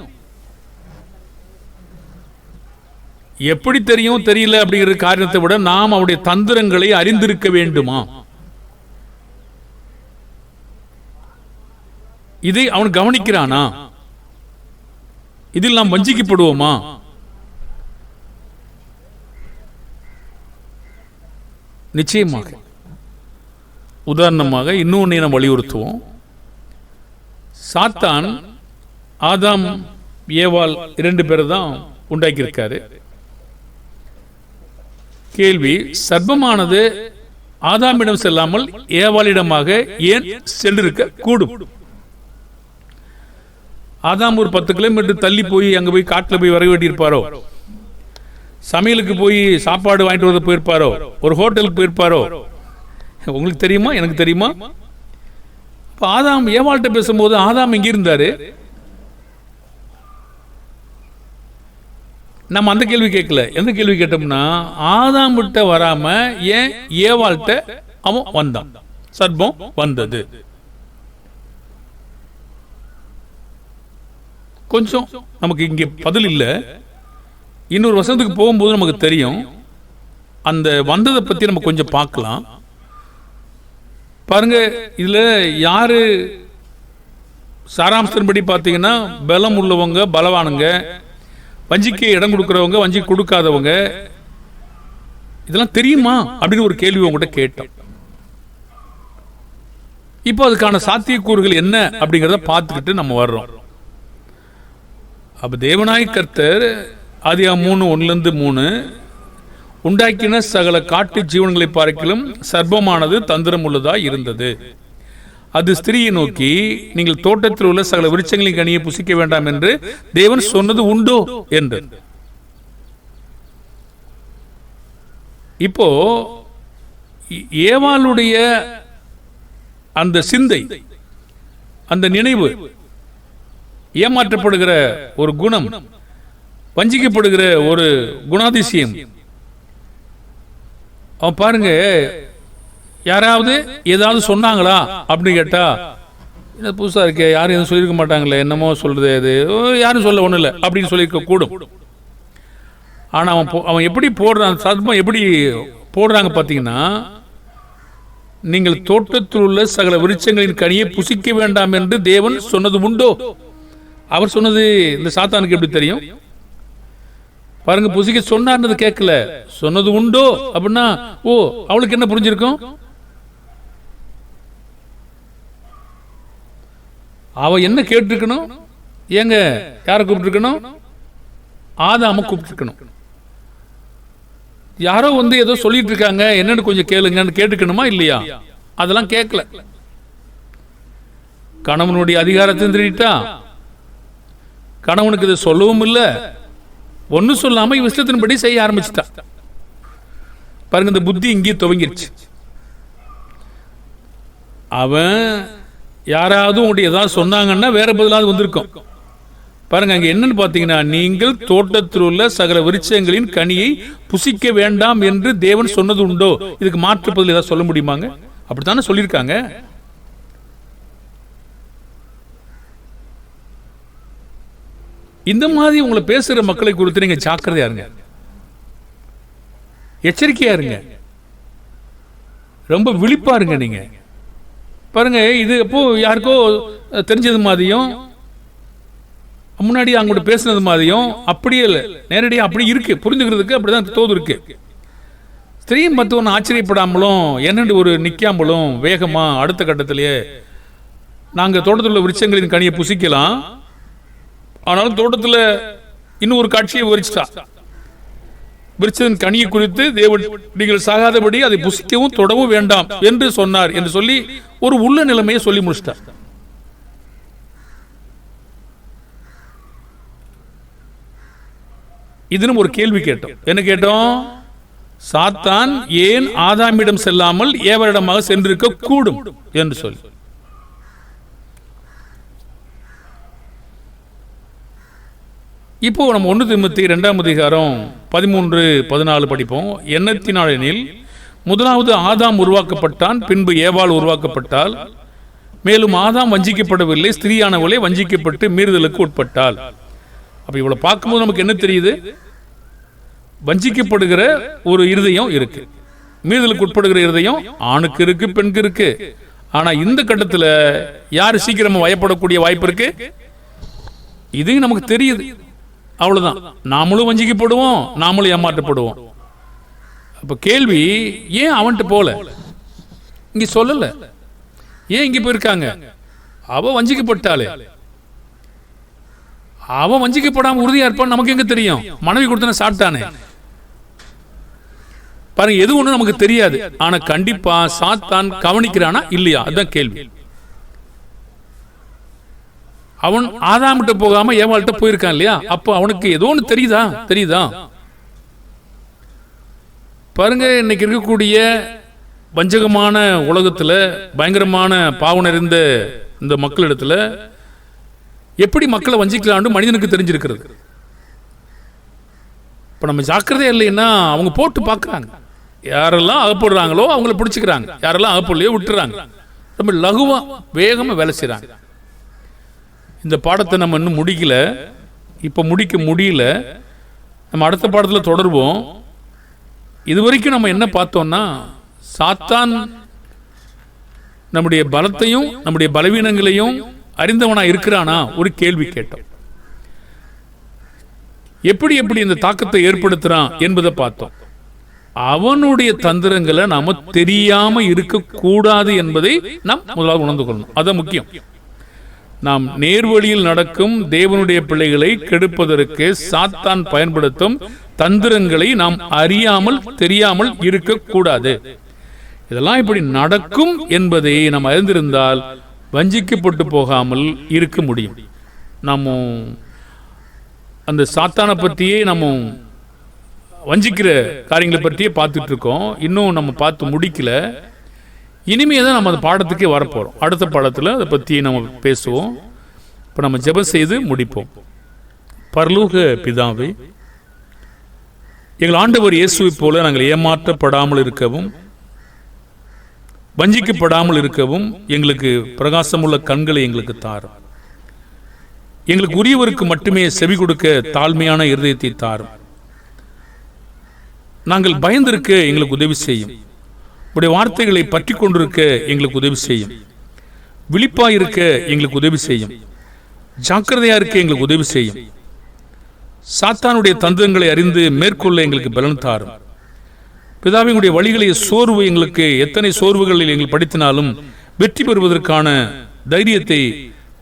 [SPEAKER 1] எப்படி தெரியும்? தெரியல அப்படிங்கிற காரணத்தை விட நாம் அவருடைய தந்திரங்களை அறிந்திருக்க வேண்டுமா? இதை அவன் கவனிக்கிறானா? இதில் நாம் வஞ்சிக்கப்படுவோமா? நிச்சயமாக. உதாரணமாக இன்னொன்னு நாம் வலியுறுத்துவோம். சாத்தான் ஆதாம் ஏவாள் 2 பேர் தான் உண்டாக்கியிருக்காரு. கேள்வி, சர்ப்பமானது ஆதாமிடம் செல்லாமல் ஏவாளிடமாக ஏன் சென்றிருக்க கூடும்? ஆதாம் ஒரு 10 கிலோமீட்டர் தள்ளி போய் அங்க போய் காட்டுல போய் வர வேண்டியிருப்பாரோ? சமையலுக்கு போய் சாப்பாடு வாங்கிட்டு வர போயிருப்பாரோ? ஒரு ஹோட்டலுக்கு போயிருப்பாரோ? உங்களுக்கு தெரியுமா? எனக்கு தெரியுமா? ஆதாம் ஏவாள்கிட்ட பேசும்போது ஆதாம் எங்க இருந்தாரு? நம்ம அந்த கேள்வி கேட்கல. எந்த கேள்வி கேட்டோம்னா, ஆதாம் விட்ட வராம ஏன் ஏவாள்கிட்ட அவன் வந்தான்? சர்ப்பம் வந்தது. கொஞ்சம் நமக்கு இங்க பதில் இல்லை. இன்னொரு வசனத்துக்கு போகும்போது நமக்கு தெரியும். அந்த வந்ததை பத்தி நம்ம கொஞ்சம் பார்க்கலாம். பாருங்க, இதுல யாரு சாராம்சத்தின்படி பார்த்தீங்கன்னா, பலம் உள்ளவங்க, பலவானுங்க, வஞ்சிக்கு இடம் கொடுக்கிறவங்க, வஞ்சி கொடுக்காதவங்க, இதெல்லாம் தெரியுமா அப்படின்னு ஒரு கேள்வி உங்ககிட்ட கேட்டோம். இப்போ அதுக்கான சாத்தியக்கூறுகள் என்ன அப்படிங்கிறத பார்த்துக்கிட்டு நம்ம வர்றோம். அப்ப தேவனாய் கர்த்தர் ஆதியாகமம் 3:1-3 உண்டாக்கின சகல காட்டு ஜீவன்களை பார்க்கிலும் சர்ப்பமானது தந்திரம் உள்ளதாய் இருந்தது. அது ஸ்திரியை நோக்கி, நீங்கள் தோட்டத்தில் உள்ள சகல விருட்சங்களின் கனியை புசிக்க வேண்டாம் என்று தேவன் சொன்னது உண்டோ என்று. இப்போ ஏவாளுடைய அந்த சிந்தை, அந்த நினைவு, ஏமாற்றப்படுகிற ஒரு குணம், வஞ்சிக்கப்படுகிற ஒரு குணாதிசயம், அவன் பாருங்க, யாராவது ஏதாவது சொன்னாங்களா அப்படின்னு கேட்டா, புதுசா இருக்கே, யாரும் எதுவும் சொல்லியிருக்க மாட்டாங்களே, என்னமோ சொல்றது, அது யாரும் சொல்ல ஒண்ணு இல்லை அப்படின்னு சொல்லியிருக்க கூடும். ஆனா அவன் எப்படி போடுறான், சர்ப்பம் எப்படி போடுறாங்க பார்த்தீங்கன்னா, நீங்கள் தோட்டத்தில் உள்ள சகல விருட்சங்களின் கனியை புசிக்க வேண்டாம் என்று தேவன் சொன்னது உண்டோ. அவர் சொன்னது இந்த சாத்தானுக்கு எப்படி தெரியும் பாருங்க. புசிக்க சொன்னார்னது கேட்கல, சொன்னது உண்டோ அப்படின்னா, ஓ, அவளுக்கு என்ன புரிஞ்சிருக்கும்? அவ என்ன கேட்டிருக்கணும்? ஏங்க, யாரை கூப்பிட்டுருக்கணும்? ஆதாம கூப்பிட்டுருக்கணும். யாரோ ஏதோ சொல்லிட்டு இருக்காங்க, என்னன்னு கொஞ்சம் கேளுங்கன்னு கேட்டுக்கணுமா இல்லையா? அதெல்லாம் கேட்கல. கணவனுடைய அதிகாரத்தை திருடிட்டா, கணவனுக்கு இதை சொல்லவும் இல்லை, ஒன்னும் சொல்லாம இஷ்டத்தின்படி செய்ய ஆரம்பிச்சுட்டா. பாருங்க, இந்த புத்தி இங்கே துவங்கிருச்சு. அவன் யாராவது உங்களுடைய ஏதாவது சொன்னாங்கன்னா வேற பதிலாவது வந்திருக்கும். பாருங்க, அங்க என்னன்னு பாத்தீங்கன்னா, நீங்கள் தோட்டத்தில் உள்ள சகல விருட்சங்களின் கனியை புசிக்க வேண்டாம் என்று தேவன் சொன்னது உண்டோ. இதுக்கு மாற்று பதில் ஏதாவது சொல்ல முடியுமாங்க? அப்படித்தானே சொல்லியிருக்காங்க. இந்த மாதிரி உங்களை பேசுற மக்களை குறித்து நீங்க ஜாக்கிரதையா இருங்க, எச்சரிக்கையா இருங்க, ரொம்ப விழிப்பா இருங்க. நீங்க பாருங்க, இது எப்போ யாருக்கோ தெரிஞ்சது மாதிரியும், முன்னாடி அவங்க பேசுனது மாதிரியும் அப்படியே இல்லை, நேரடியாக அப்படி இருக்கு, புரிஞ்சுக்கிறதுக்கு அப்படிதான் தோது இருக்கு. ஸ்திரீயும் மற்றவன் ஆச்சரியப்படாமலும் என்னென்று ஒரு நிற்காமலும் வேகமா அடுத்த கட்டத்திலேயே நாங்கள் தோட்டத்தில் உள்ள விருட்சங்களின் கனியை புசிக்கலாம், ஆனாலும் தோட்டத்தில் இன்னும் ஒரு காட்சியை விவரிச்சிட்டா. விருட்சத்தின் கனியை குறித்து தேவன் நீங்கள் சாகாதபடி அதை புசிக்கவும் தொடவும் வேண்டாம் என்று சொன்னார் என்று சொல்லி ஒரு உள்ள நிலைமையை சொல்லி முடிச்சிட்டார். இதுன்னு ஒரு கேள்வி கேட்டோம். என்ன கேட்டோம்? சாத்தான் ஏன் ஆதாமிடம் செல்லாமல் ஏவரிடமாக சென்றிருக்க கூடும் என்று சொல்லி. இப்போ நம்ம 1 தீமோத்தேயு 2ஆம் அதிகாரம் 13-14 படிப்போம். எண்ணத்தினாலெனில் முதலாவது ஆதாம் உருவாக்கப்பட்டான், பின்பு ஏவாள் உருவாக்கப்பட்டால், மேலும் ஆதாம் வஞ்சிக்கப்படவில்லை, ஸ்திரீயானவளே வஞ்சிக்கப்பட்டு மீறுதலுக்கு உட்பட்டாள். அப்ப இவ்வளவு பார்க்கும்போது நமக்கு என்ன தெரியுது? வஞ்சிக்கப்படுகிற ஒரு இருதயம் இருக்கு, மீறுதலுக்கு உட்படுகிற இருதயம் ஆணுக்கு இருக்கு, பெண்ணுக்கு இருக்கு. ஆனா இந்த கட்டத்தில் யாரு சீக்கிரமா வயப்படக்கூடிய வாய்ப்பு இருக்கு? இதையும் நமக்கு தெரியுது. அவ்வளவுதான், நாமளும் வஞ்சிக்கப்படுவோம், நாமளும் ஏமாற்றப்படுவோம். அப்ப கேள்வி, ஏன் அவன்கிட்ட போல? இங்க சொல்லல, ஏன் இங்க போயிருக்காங்க? அவ வஞ்சிக்கப்பட்டாலே, அவன் வஞ்சிக்கப்படாம உறுதியா இருப்பான். நமக்கு எங்க தெரியும்? மனைவி கொடுத்தன சாப்பிட்டானே. பாருங்க, எது ஒண்ணு நமக்கு தெரியாது. ஆனா கண்டிப்பா சாத்தான் கவனிக்கிறானா இல்லையா? அதுதான் கேள்வி. அவன் ஆதாமிட்ட போகாம ஏவாள்கிட்ட போயிருக்கான் இல்லையா? அப்போ அவனுக்கு ஏதோ ஒன்று தெரியுதா? பாருங்க, இன்னைக்கு இருக்கக்கூடிய வஞ்சகமான உலகத்துல, பயங்கரமான பாவம் நிறைந்த இந்த மக்களிடத்துல எப்படி மக்களை வஞ்சிக்கலான்னு மனிதனுக்கு தெரிஞ்சிருக்கிறது. இப்ப நம்ம ஜாக்கிரதையா இல்லைன்னா அவங்க போட்டு பார்க்கறாங்க. யாரெல்லாம் அகப்படுறாங்களோ அவங்கள பிடிச்சிக்கிறாங்க, யாரெல்லாம் அகப்படலையோ விட்டுறாங்க. ரொம்ப லகுவா வேகமா வேலை செய்றாங்க. இந்த பாடத்தை நம்ம இன்னும் முடிக்கல, இப்ப முடிக்க முடியல. நம்ம அடுத்த பாடத்தில் தொடர்வோம். இதுவரைக்கும் நம்ம என்ன பார்த்தோம்னா, சாத்தான் நம்முடைய பலத்தையும் நம்முடைய பலவீனங்களையும் அறிந்தவனா இருக்கிறானா ஒரு கேள்வி கேட்டோம். எப்படி இந்த தாக்கத்தை ஏற்படுத்துறான் என்பதை பார்த்தோம். அவனுடைய தந்திரங்களை நாம தெரியாம இருக்க கூடாது என்பதை நாம் முதலாவது உணர்ந்து கொள்ளணும். அது முக்கியம். நாம் நேர்வழியில் நடக்கும் தேவனுடைய பிள்ளைகளை கெடுப்பதற்கு சாத்தான் பயன்படுத்தும் தந்திரங்களை நாம் அறியாமல் தெரியாமல் இருக்கக்கூடாது. இதெல்லாம் இப்படி நடக்கும் என்பதை நாம் அறிந்திருந்தால் வஞ்சிக்கப்பட்டு போகாமல் இருக்க முடியும். நம்ம அந்த சாத்தானை பற்றியே நம்ம வஞ்சிக்கிற காரியங்களை பற்றியே பார்த்துட்டு இருக்கோம். இன்னும் நம்ம பார்த்து முடிக்கல. இனிமே தான் நம்ம அந்த பாடத்துக்கே வரப்போகிறோம். அடுத்த பாடத்தில் அதை பற்றி நம்ம பேசுவோம். இப்போ நம்ம ஜெபம் செய்து முடிப்போம். பரலோக பிதாவே, எங்கள் ஆண்டவர் இயேசுவை போல நாங்கள் ஏமாற்றப்படாமல் இருக்கவும் வஞ்சிக்கப்படாமல் இருக்கவும் எங்களுக்கு பிரகாசமுள்ள கண்களை எங்களுக்கு தாரும். எங்களுக்கு உரியவருக்கு மட்டுமே செவி கொடுக்க தாழ்மையான இருதயத்தை தாரும். நாங்கள் பயந்திருக்க எங்களுக்கு உதவி செய்யும். உடைய வார்த்தைகளை பற்றி கொண்டிருக்க எங்களுக்கு உதவி செய்யும். விழிப்பாயிருக்க எங்களுக்கு உதவி செய்யும். ஜாக்கிரதையா இருக்க எங்களுக்கு உதவி செய்யும். சாத்தானுடைய தந்திரங்களை அறிந்து மேற்கொள்ள எங்களுக்கு பலன் தாரும். பிதாவினுடைய வழிகளை சோர்வு எங்களுக்கு எத்தனை சோர்வுகளில் எங்கள் படித்தினாலும் வெற்றி பெறுவதற்கான தைரியத்தை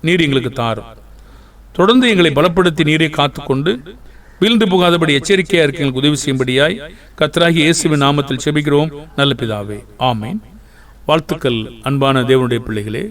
[SPEAKER 1] நீர் எங்களுக்கு தாரும். தொடர்ந்து எங்களை பலப்படுத்தி நீரை காத்துக்கொண்டு வீழ்ந்து போகாதபடி எச்சரிக்கையா இருக்க எங்களுக்கு உதவி செய்யும்படியாய் கர்த்தராகிய இயேசுவின் நாமத்தில் செபிக்கிறோம் நல்ல பிதாவே, ஆமேன். வாழ்த்துக்கள் அன்பான தேவனுடைய பிள்ளைகளே.